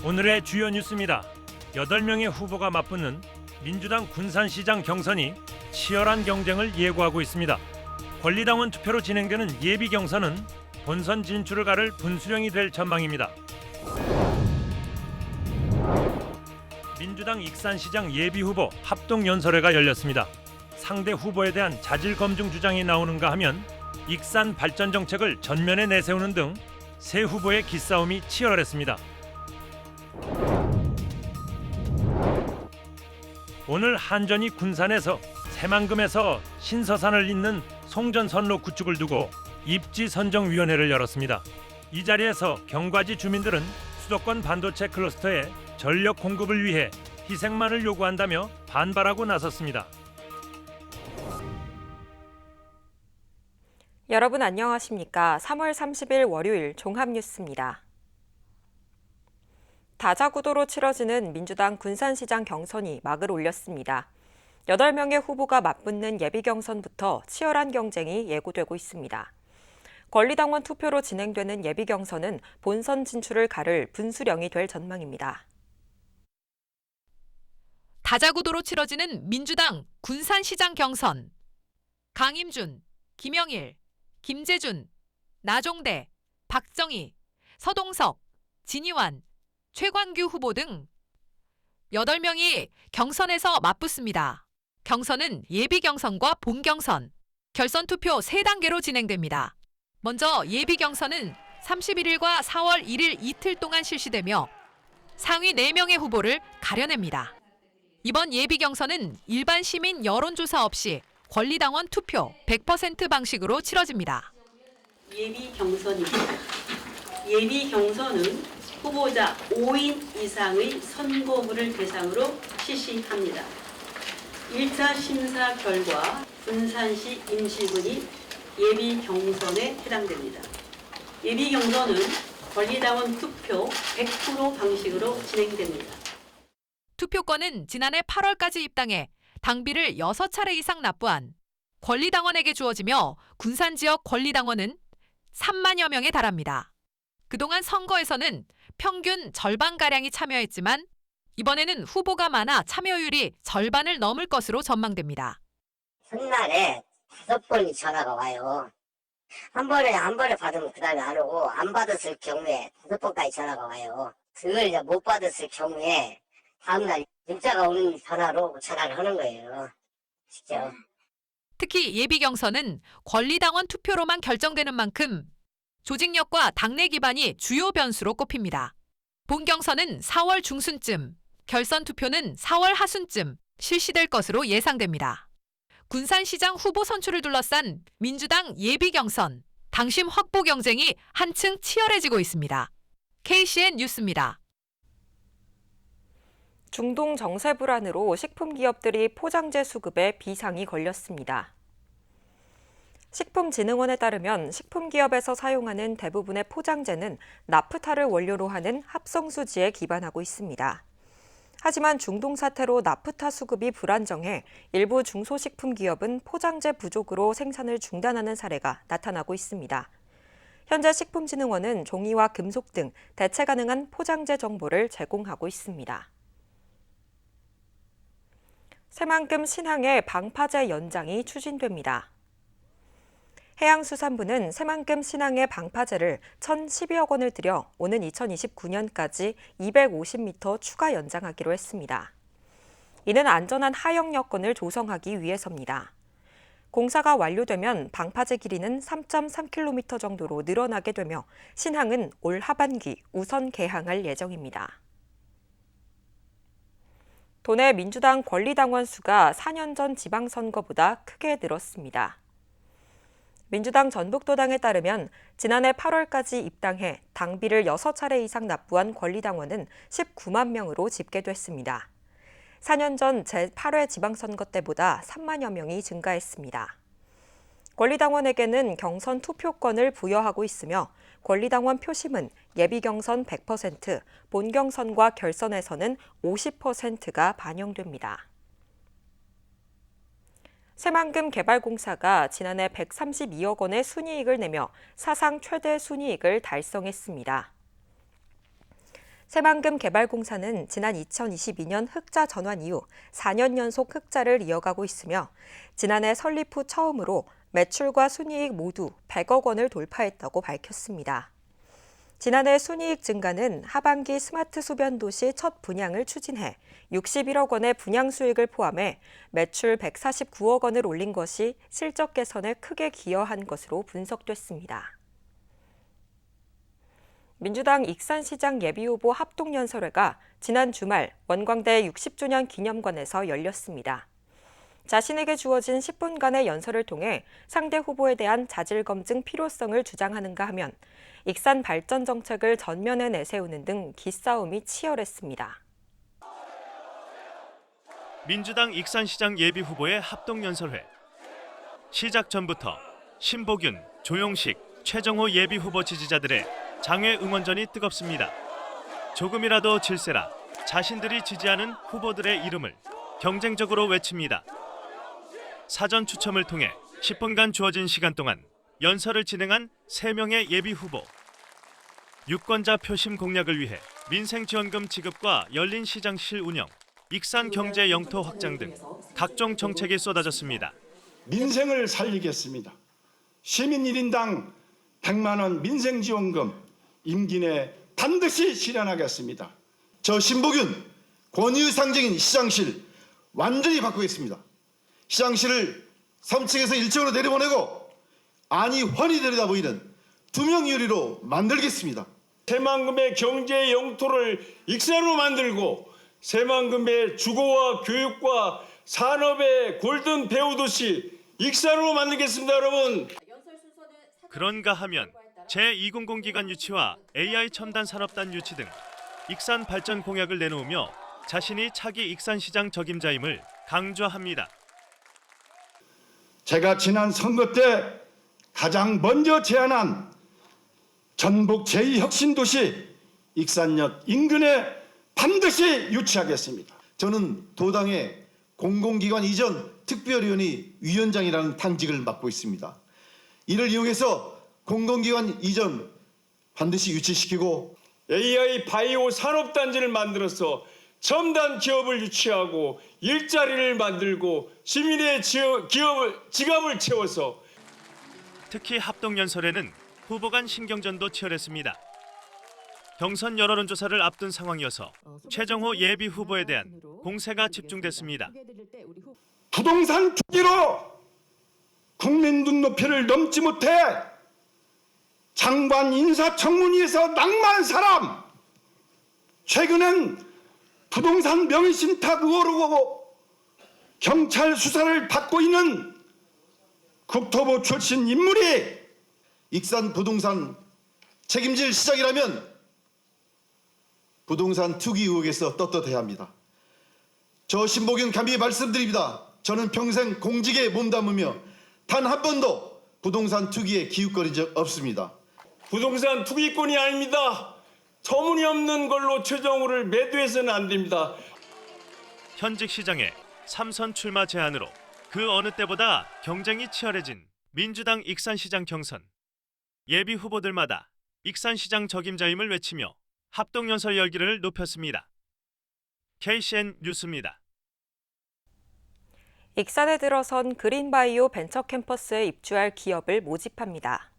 오늘의 주요 뉴스입니다. 8명의 후보가 맞붙는 민주당 군산시장 경선이 치열한 경쟁을 예고하고 있습니다. 권리당원 투표로 진행되는 예비 경선은 본선 진출을 가를 분수령이 될 전망입니다. 민주당 익산시장 예비후보 합동연설회가 열렸습니다. 상대 후보에 대한 자질 검증 주장이 나오는가 하면 익산 발전 정책을 전면에 내세우는 등 세 후보의 기싸움이 치열했습니다. 오늘 한전이 군산에서 새만금에서 신서산을 잇는 송전선로 구축을 두고 입지선정위원회를 열었습니다. 이 자리에서 경과지 주민들은 수도권 반도체 클러스터에 전력 공급을 위해 희생만을 요구한다며 반발하고 나섰습니다. 여러분 안녕하십니까? 3월 30일 월요일 종합뉴스입니다. 다자구도로 치러지는 민주당 군산시장 경선이 막을 올렸습니다. 8명의 후보가 맞붙는 예비경선부터 치열한 경쟁이 예고되고 있습니다. 권리당원 투표로 진행되는 예비경선은 본선 진출을 가를 분수령이 될 전망입니다. 다자구도로 치러지는 민주당 군산시장 경선. 강임준, 김영일, 김재준, 나종대, 박정희, 서동석, 진희환, 최관규 후보 등 8명이 경선에서 맞붙습니다. 경선은 예비경선과 본경선, 결선투표 3단계로 진행됩니다. 먼저 예비경선은 31일과 4월 1일 이틀 동안 실시되며 상위 4명의 후보를 가려냅니다. 이번 예비경선은 일반 시민 여론조사 없이 권리당원 투표 100% 방식으로 치러집니다. 예비경선입니다. 예비경선은 후보자 5인 이상의 선거구를 대상으로 실시합니다. 1차 심사 결과 군산시 임시군이 예비경선에 해당됩니다. 예비경선은 권리당원 투표 100% 방식으로 진행됩니다. 투표권은 지난해 8월까지 입당해 당비를 6차례 이상 납부한 권리당원에게 주어지며 군산 지역 권리당원은 3만여 명에 달합니다. 그동안 선거에서는 평균 절반가량이 참여했지만 이번에는 후보가 많아 참여율이 절반을 넘을 것으로 전망됩니다. 첫날에 5번이 전화가 와요. 한 번에 받으면 그 다음에 안 오고, 안 받았을 경우에 5번까지 전화가 와요. 그걸 이제 못 받았을 경우에 다음날 문자가 오는 전화로 전화를 하는 거예요. 직접. 특히 예비경선은 권리당원 투표로만 결정되는 만큼 조직력과 당내 기반이 주요 변수로 꼽힙니다. 본경선은 4월 중순쯤, 결선 투표는 4월 하순쯤 실시될 것으로 예상됩니다. 군산시장 후보 선출을 둘러싼 민주당 예비경선, 당심 확보 경쟁이 한층 치열해지고 있습니다. KCN 뉴스입니다. 중동 정세 불안으로 식품 기업들이 포장재 수급에 비상이 걸렸습니다. 식품진흥원에 따르면 식품 기업에서 사용하는 대부분의 포장재는 나프타를 원료로 하는 합성수지에 기반하고 있습니다. 하지만 중동 사태로 나프타 수급이 불안정해 일부 중소식품 기업은 포장재 부족으로 생산을 중단하는 사례가 나타나고 있습니다. 현재 식품진흥원은 종이와 금속 등 대체 가능한 포장재 정보를 제공하고 있습니다. 새만금 신항의 방파제 연장이 추진됩니다. 해양수산부는 새만금 신항의 방파제를 1,012억 원을 들여 오는 2029년까지 250m 추가 연장하기로 했습니다. 이는 안전한 하역 여건을 조성하기 위해서입니다. 공사가 완료되면 방파제 길이는 3.3km 정도로 늘어나게 되며 신항은 올 하반기 우선 개항할 예정입니다. 도내 민주당 권리당원 수가 4년 전 지방선거보다 크게 늘었습니다. 민주당 전북도당에 따르면 지난해 8월까지 입당해 당비를 6차례 이상 납부한 권리당원은 19만 명으로 집계됐습니다. 4년 전 제8회 지방선거 때보다 3만여 명이 증가했습니다. 권리당원에게는 경선 투표권을 부여하고 있으며 권리당원 표심은 예비경선 100%, 본경선과 결선에서는 50%가 반영됩니다. 새만금 개발공사가 지난해 132억 원의 순이익을 내며 사상 최대 순이익을 달성했습니다. 새만금 개발공사는 지난 2022년 흑자 전환 이후 4년 연속 흑자를 이어가고 있으며 지난해 설립 후 처음으로 매출과 순이익 모두 100억 원을 돌파했다고 밝혔습니다. 지난해 순이익 증가는 하반기 스마트 소변 도시 첫 분양을 추진해 61억 원의 분양 수익을 포함해 매출 149억 원을 올린 것이 실적 개선에 크게 기여한 것으로 분석됐습니다. 민주당 익산시장 예비후보 합동연설회가 지난 주말 원광대 60주년 기념관에서 열렸습니다. 자신에게 주어진 10분간의 연설을 통해 상대 후보에 대한 자질 검증 필요성을 주장하는가 하면 익산 발전 정책을 전면에 내세우는 등 기싸움이 치열했습니다. 민주당 익산시장 예비후보의 합동연설회. 시작 전부터 신보균, 조용식, 최정호 예비후보 지지자들의 장외 응원전이 뜨겁습니다. 조금이라도 질세라 자신들이 지지하는 후보들의 이름을 경쟁적으로 외칩니다. 사전 추첨을 통해 10분간 주어진 시간 동안 연설을 진행한 3명의 예비후보. 유권자 표심 공략을 위해 민생지원금 지급과 열린 시장실 운영, 익산 경제 영토 확장 등 각종 정책이 쏟아졌습니다. 민생을 살리겠습니다. 시민 1인당 100만 원 민생지원금 임기 내 반드시 실현하겠습니다. 저 신보균 권위의 상징인 시장실 완전히 바꾸겠습니다. 시장실을 3층에서 1층으로 내려보내고 안이 훤히 들여다보이는 투명 유리로 만들겠습니다. 새만금의 경제 영토를 익산으로 만들고 새만금의 주거와 교육과 산업의 골든 배후도시 익산으로 만들겠습니다, 여러분. 그런가 하면 제200 기관 유치와 AI 첨단 산업단 유치 등 익산 발전 공약을 내놓으며 자신이 차기 익산시장 적임자임을 강조합니다. 제가 지난 선거 때 가장 먼저 제안한 전북 제2혁신도시 익산역 인근에 반드시 유치하겠습니다. 저는 도당의 공공기관 이전 특별위원회 위원장이라는 당직을 맡고 있습니다. 이를 이용해서 공공기관 이전 반드시 유치시키고 AI 바이오 산업단지를 만들어서 첨단 기업을 유치하고 일자리를 만들고 시민의 지갑을 채워서 특히 합동연설에는 후보 간 신경전도 치열했습니다. 경선 여론조사를 앞둔 상황이어서 최정호 예비 후보에 대한 공세가 집중됐습니다. 부동산 투기로 국민 눈높이를 넘지 못해 장관 인사청문회에서 낙마한 사람, 최근엔 부동산 명의신탁 의혹으로 경찰 수사를 받고 있는 국토부 출신 인물이 익산 부동산 책임질 시장이라면 부동산 투기 의혹에서 떳떳해야 합니다. 저 신보균 감히 말씀드립니다. 저는 평생 공직에 몸담으며 단 한 번도 부동산 투기에 기웃거린 적 없습니다. 부동산 투기꾼이 아닙니다. 터무니없는 걸로 최정호를 매도해서는 안 됩니다. 현직 시장의 3선 출마 제안으로 그 어느 때보다 경쟁이 치열해진 민주당 익산시장 경선. 예비 후보들마다 익산시장 적임자임을 외치며 합동연설 열기를 높였습니다. KCN 뉴스입니다. 익산에 들어선 그린바이오 벤처캠퍼스에 입주할 기업을 모집합니다.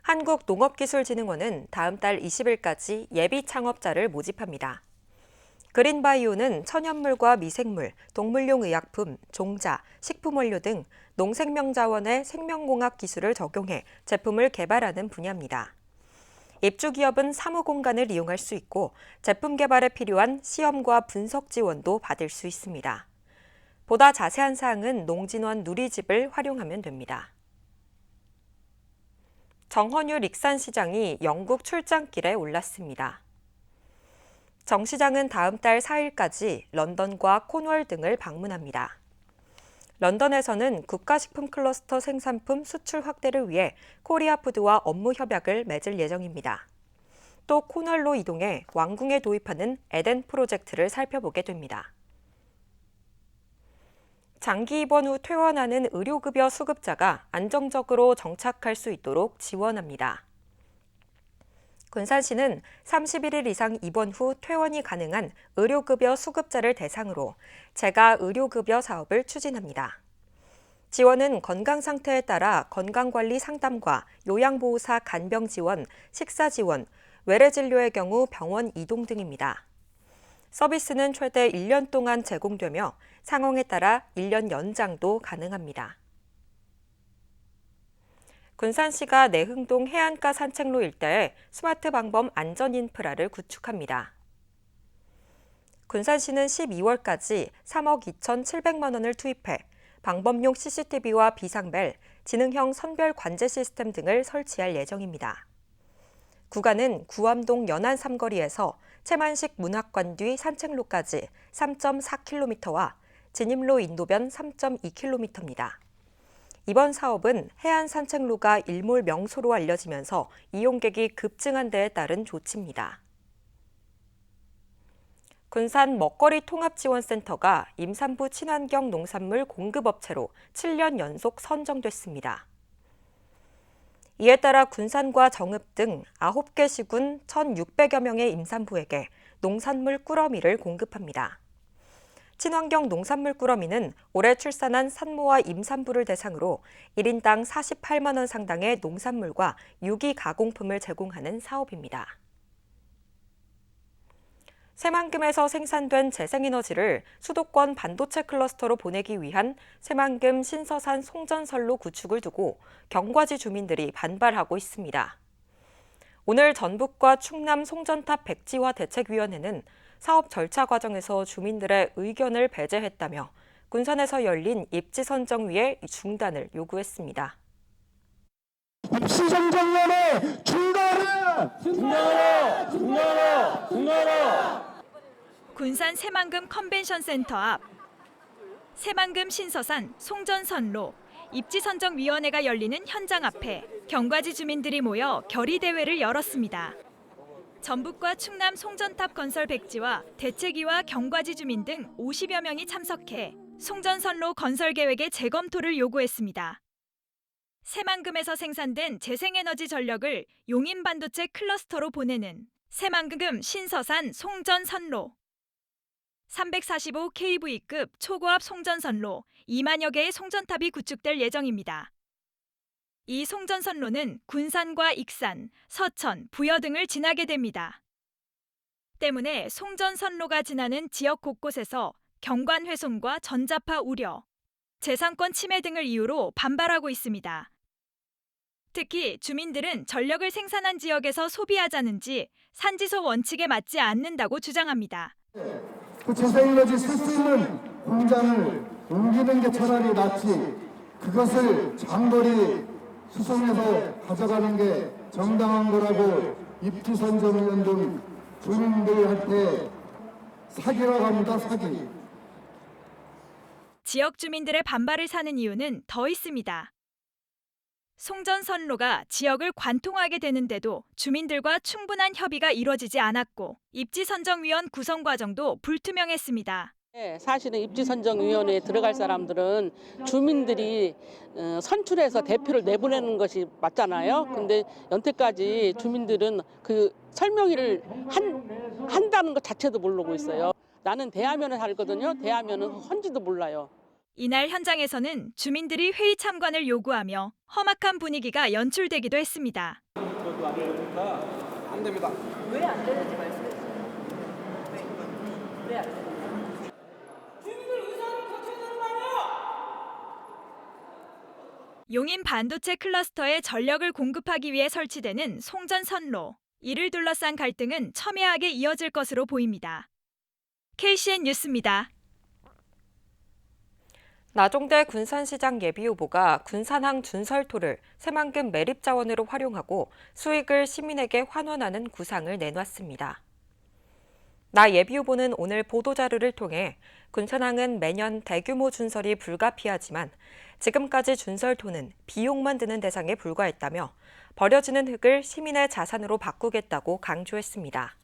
한국농업기술진흥원은 다음 달 20일까지 예비 창업자를 모집합니다. 그린바이오는 천연물과 미생물, 동물용 의약품, 종자, 식품원료 등 농생명자원의 생명공학 기술을 적용해 제품을 개발하는 분야입니다. 입주 기업은 사무공간을 이용할 수 있고 제품 개발에 필요한 시험과 분석 지원도 받을 수 있습니다. 보다 자세한 사항은 농진원 누리집을 활용하면 됩니다. 정헌율 익산시장이 영국 출장길에 올랐습니다. 정 시장은 다음 달 4일까지 런던과 콘월 등을 방문합니다. 런던에서는 국가식품 클러스터 생산품 수출 확대를 위해 코리아푸드와 업무 협약을 맺을 예정입니다. 또 콘월로 이동해 왕궁에 도입하는 에덴 프로젝트를 살펴보게 됩니다. 장기 입원 후 퇴원하는 의료급여 수급자가 안정적으로 정착할 수 있도록 지원합니다. 군산시는 31일 이상 입원 후 퇴원이 가능한 의료급여 수급자를 대상으로 재가 의료급여 사업을 추진합니다. 지원은 건강 상태에 따라 건강관리 상담과 요양보호사 간병 지원, 식사 지원, 외래 진료의 경우 병원 이동 등입니다. 서비스는 최대 1년 동안 제공되며 상황에 따라 1년 연장도 가능합니다. 군산시가 내흥동 해안가 산책로 일대에 스마트 방범 안전 인프라를 구축합니다. 군산시는 12월까지 3억 2,700만 원을 투입해 방범용 CCTV와 비상벨, 지능형 선별 관제 시스템 등을 설치할 예정입니다. 구간은 구암동 연안 삼거리에서 채만식 문학관 뒤 산책로까지 3.4km와 진입로 인도변 3.2km입니다. 이번 사업은 해안 산책로가 일몰 명소로 알려지면서 이용객이 급증한 데에 따른 조치입니다. 군산 먹거리 통합지원센터가 임산부 친환경 농산물 공급업체로 7년 연속 선정됐습니다. 이에 따라 군산과 정읍 등 9개 시군 1,600여 명의 임산부에게 농산물 꾸러미를 공급합니다. 친환경 농산물 꾸러미는 올해 출산한 산모와 임산부를 대상으로 1인당 48만 원 상당의 농산물과 유기 가공품을 제공하는 사업입니다. 새만금에서 생산된 재생에너지를 수도권 반도체 클러스터로 보내기 위한 새만금 신서산 송전선로 구축을 두고 경과지 주민들이 반발하고 있습니다. 오늘 전북과 충남 송전탑 백지화 대책위원회는 사업 절차 과정에서 주민들의 의견을 배제했다며 군산에서 열린 입지선정위의 중단을 요구했습니다. 입시선정위원회 중단하라! 군산 새만금 컨벤션 센터 앞 새만금 신서산 송전선로 입지선정위원회가 열리는 현장 앞에 경과지 주민들이 모여 결의대회를 열었습니다. 전북과 충남 송전탑 건설 백지와 대책위와 경과지 주민 등 50여 명이 참석해 송전선로 건설 계획의 재검토를 요구했습니다. 새만금에서 생산된 재생에너지 전력을 용인반도체 클러스터로 보내는 새만금 신서산 송전선로 345kV급 초고압 송전선로 2만여 개의 송전탑이 구축될 예정입니다. 이 송전선로는 군산과 익산, 서천, 부여 등을 지나게 됩니다. 때문에 송전선로가 지나는 지역 곳곳에서 경관 훼손과 전자파 우려, 재산권 침해 등을 이유로 반발하고 있습니다. 특히 주민들은 전력을 생산한 지역에서 소비하자는지 산지소 원칙에 맞지 않는다고 주장합니다. 그 재생에너지 쓸 수 있는 공장을 옮기는 게 차라리 낫지 그것을 장거리 수송해서 가져가는 게 정당한 거라고 입지선정위원 등 주민들한테 사기라고 합니다. 사기. 지역 주민들의 반발을 사는 이유는 더 있습니다. 송전선로가 지역을 관통하게 되는데도 주민들과 충분한 협의가 이뤄지지 않았고 입지선정위원 구성 과정도 불투명했습니다. 사실은 입지선정위원회에 들어갈 사람들은 주민들이 선출해서 대표를 내보내는 것이 맞잖아요. 근데 여태까지 주민들은 그 설명회를 한다는 것 자체도 모르고 있어요. 나는 대하면에 살거든요. 대하면은 헌지도 몰라요. 이날 현장에서는 주민들이 회의 참관을 요구하며 험악한 분위기가 연출되기도 했습니다. 안 됩니다. 왜 안 되는지 말씀해 주세요. 왜 안 되는지. 용인 반도체 클러스터에 전력을 공급하기 위해 설치되는 송전선로. 이를 둘러싼 갈등은 첨예하게 이어질 것으로 보입니다. KCN 뉴스입니다. 나종대 군산시장 예비후보가 군산항 준설토를 새만금 매립자원으로 활용하고 수익을 시민에게 환원하는 구상을 내놨습니다. 나 예비후보는 오늘 보도자료를 통해 군산항은 매년 대규모 준설이 불가피하지만 지금까지 준설토는 비용만 드는 대상에 불과했다며 버려지는 흙을 시민의 자산으로 바꾸겠다고 강조했습니다.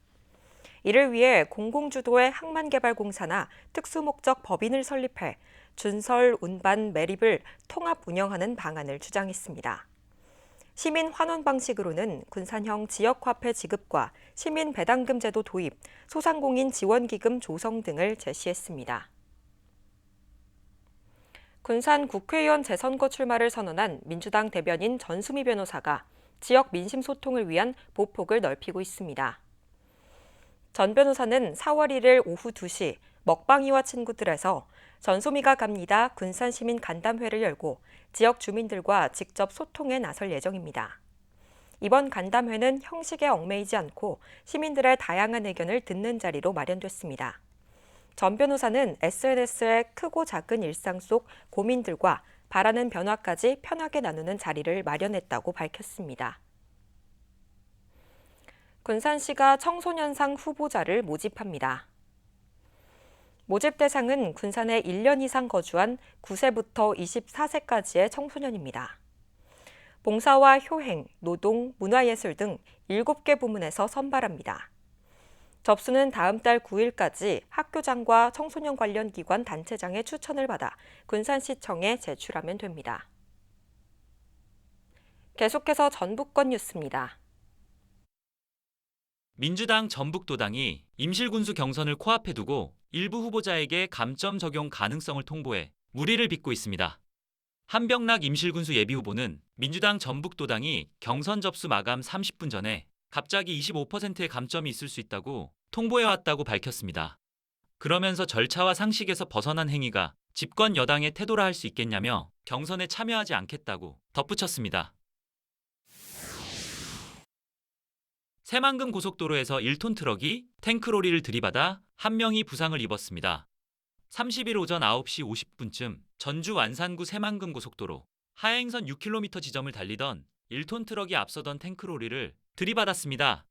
이를 위해 공공주도의 항만개발공사나 특수목적 법인을 설립해 준설, 운반, 매립을 통합 운영하는 방안을 주장했습니다. 시민 환원 방식으로는 군산형 지역화폐 지급과 시민 배당금 제도 도입, 소상공인 지원기금 조성 등을 제시했습니다. 군산 국회의원 재선거 출마를 선언한 민주당 대변인 전수미 변호사가 지역 민심 소통을 위한 보폭을 넓히고 있습니다. 전 변호사는 4월 1일 오후 2시 먹방이와 친구들에서 전소미가 갑니다 군산 시민 간담회를 열고 지역 주민들과 직접 소통에 나설 예정입니다. 이번 간담회는 형식에 얽매이지 않고 시민들의 다양한 의견을 듣는 자리로 마련됐습니다. 전 변호사는 SNS에 크고 작은 일상 속 고민들과 바라는 변화까지 편하게 나누는 자리를 마련했다고 밝혔습니다. 군산시가 청소년상 후보자를 모집합니다. 모집 대상은 군산에 1년 이상 거주한 9세부터 24세까지의 청소년입니다. 봉사와 효행, 노동, 문화예술 등 7개 부문에서 선발합니다. 접수는 다음 달 9일까지 학교장과 청소년 관련 기관 단체장의 추천을 받아 군산시청에 제출하면 됩니다. 계속해서 전북권 뉴스입니다. 민주당 전북도당이 임실군수 경선을 코앞에 두고 일부 후보자에게 감점 적용 가능성을 통보해 무리를 빚고 있습니다. 한병락 임실군수 예비후보는 민주당 전북도당이 경선 접수 마감 30분 전에 갑자기 25%의 감점이 있을 수 있다고 통보해왔다고 밝혔습니다. 그러면서 절차와 상식에서 벗어난 행위가 집권 여당의 태도라 할 수 있겠냐며 경선에 참여하지 않겠다고 덧붙였습니다. 새만금 고속도로에서 1톤 트럭이 탱크로리를 들이받아 한 명이 부상을 입었습니다. 30일 오전 9시 50분쯤 전주 완산구 새만금 고속도로 하행선 6km 지점을 달리던 1톤 트럭이 앞서던 탱크로리를 들이받았습니다.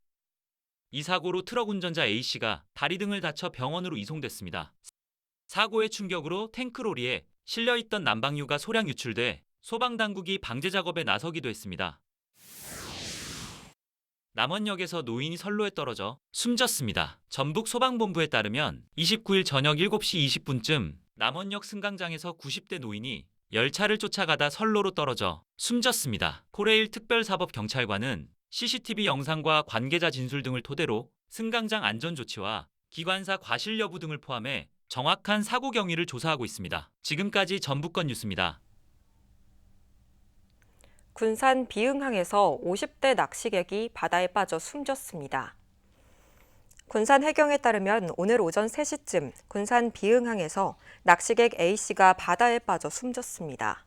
이 사고로 트럭 운전자 A씨가 다리 등을 다쳐 병원으로 이송됐습니다. 사고의 충격으로 탱크로리에 실려있던 난방유가 소량 유출돼 소방당국이 방제 작업에 나서기도 했습니다. 남원역에서 노인이 선로에 떨어져 숨졌습니다. 전북 소방본부에 따르면 29일 저녁 7시 20분쯤 남원역 승강장에서 90대 노인이 열차를 쫓아가다 선로로 떨어져 숨졌습니다. 코레일 특별사법경찰관은 CCTV 영상과 관계자 진술 등을 토대로 승강장 안전조치와 기관사 과실 여부 등을 포함해 정확한 사고 경위를 조사하고 있습니다. 지금까지 전북권 뉴스입니다. 군산 비흥항에서 50대 낚시객이 바다에 빠져 숨졌습니다. 군산 해경에 따르면 오늘 오전 3시쯤 군산 비흥항에서 낚시객 A씨가 바다에 빠져 숨졌습니다.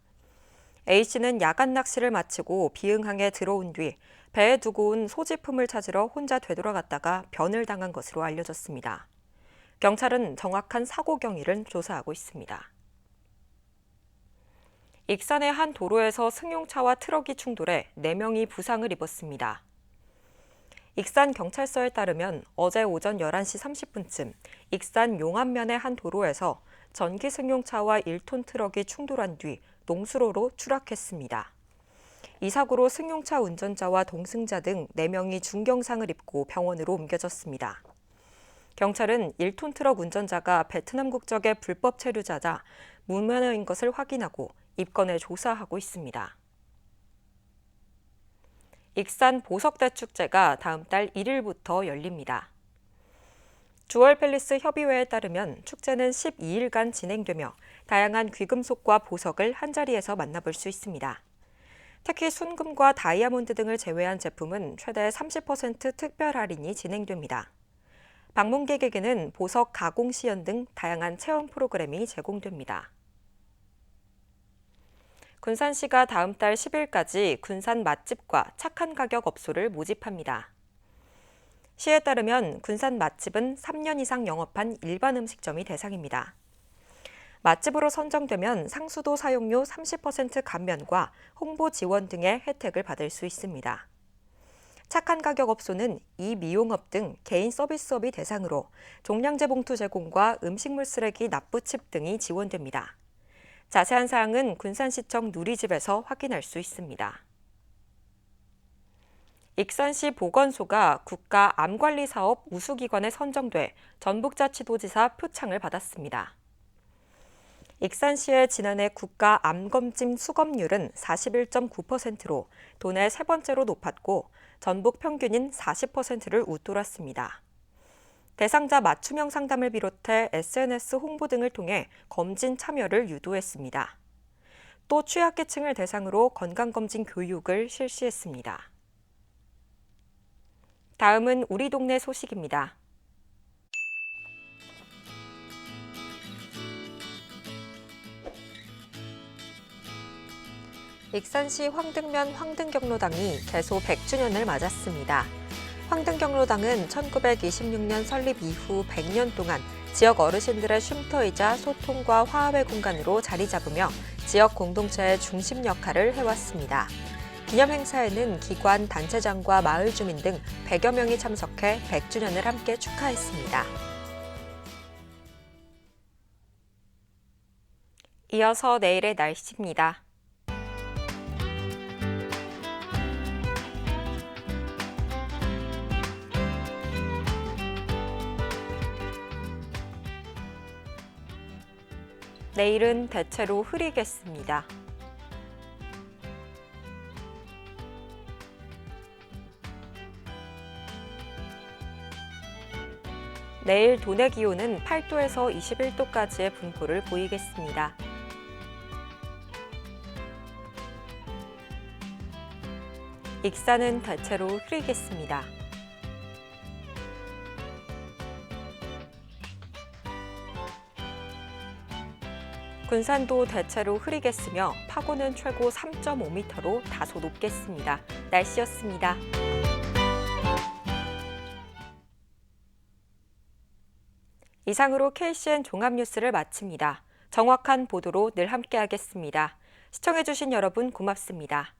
A씨는 야간 낚시를 마치고 비흥항에 들어온 뒤 배에 두고 온 소지품을 찾으러 혼자 되돌아갔다가 변을 당한 것으로 알려졌습니다. 경찰은 정확한 사고 경위를 조사하고 있습니다. 익산의 한 도로에서 승용차와 트럭이 충돌해 4명이 부상을 입었습니다. 익산경찰서에 따르면 어제 오전 11시 30분쯤 익산 용안면의 한 도로에서 전기 승용차와 1톤 트럭이 충돌한 뒤 농수로로 추락했습니다. 이 사고로 승용차 운전자와 동승자 등 4명이 중경상을 입고 병원으로 옮겨졌습니다. 경찰은 1톤 트럭 운전자가 베트남 국적의 불법 체류자자 무면허인 것을 확인하고 입건해 조사하고 있습니다. 익산 보석대축제가 다음 달 1일부터 열립니다. 주얼팰리스 협의회에 따르면 축제는 12일간 진행되며 다양한 귀금속과 보석을 한자리에서 만나볼 수 있습니다. 특히 순금과 다이아몬드 등을 제외한 제품은 최대 30% 특별 할인이 진행됩니다. 방문객에게는 보석 가공 시연 등 다양한 체험 프로그램이 제공됩니다. 군산시가 다음 달 10일까지 군산 맛집과 착한 가격 업소를 모집합니다. 시에 따르면 군산 맛집은 3년 이상 영업한 일반 음식점이 대상입니다. 맛집으로 선정되면 상수도 사용료 30% 감면과 홍보 지원 등의 혜택을 받을 수 있습니다. 착한 가격 업소는 이미용업 등 개인 서비스업이 대상으로 종량제 봉투 제공과 음식물 쓰레기 납부칩 등이 지원됩니다. 자세한 사항은 군산시청 누리집에서 확인할 수 있습니다. 익산시 보건소가 국가 암관리사업 우수기관에 선정돼 전북자치도지사 표창을 받았습니다. 익산시의 지난해 국가 암검진 수검률은 41.9%로 도내 세 번째로 높았고 전국 평균인 40%를 웃돌았습니다. 대상자 맞춤형 상담을 비롯해 SNS 홍보 등을 통해 검진 참여를 유도했습니다. 또 취약계층을 대상으로 건강검진 교육을 실시했습니다. 다음은 우리 동네 소식입니다. 익산시 황등면 황등경로당이 개소 100주년을 맞았습니다. 황등경로당은 1926년 설립 이후 100년 동안 지역 어르신들의 쉼터이자 소통과 화합의 공간으로 자리 잡으며 지역 공동체의 중심 역할을 해왔습니다. 기념 행사에는 기관, 단체장과 마을 주민 등 100여 명이 참석해 100주년을 함께 축하했습니다. 이어서 내일의 날씨입니다. 내일은 대체로 흐리겠습니다. 내일 도내 기온은 8도에서 21도까지의 분포를 보이겠습니다. 익산은 대체로 흐리겠습니다. 군산도 대체로 흐리겠으며 파고는 최고 3.5m로 다소 높겠습니다. 날씨였습니다. 이상으로 KCN 종합뉴스를 마칩니다. 정확한 보도로 늘 함께하겠습니다. 시청해주신 여러분 고맙습니다.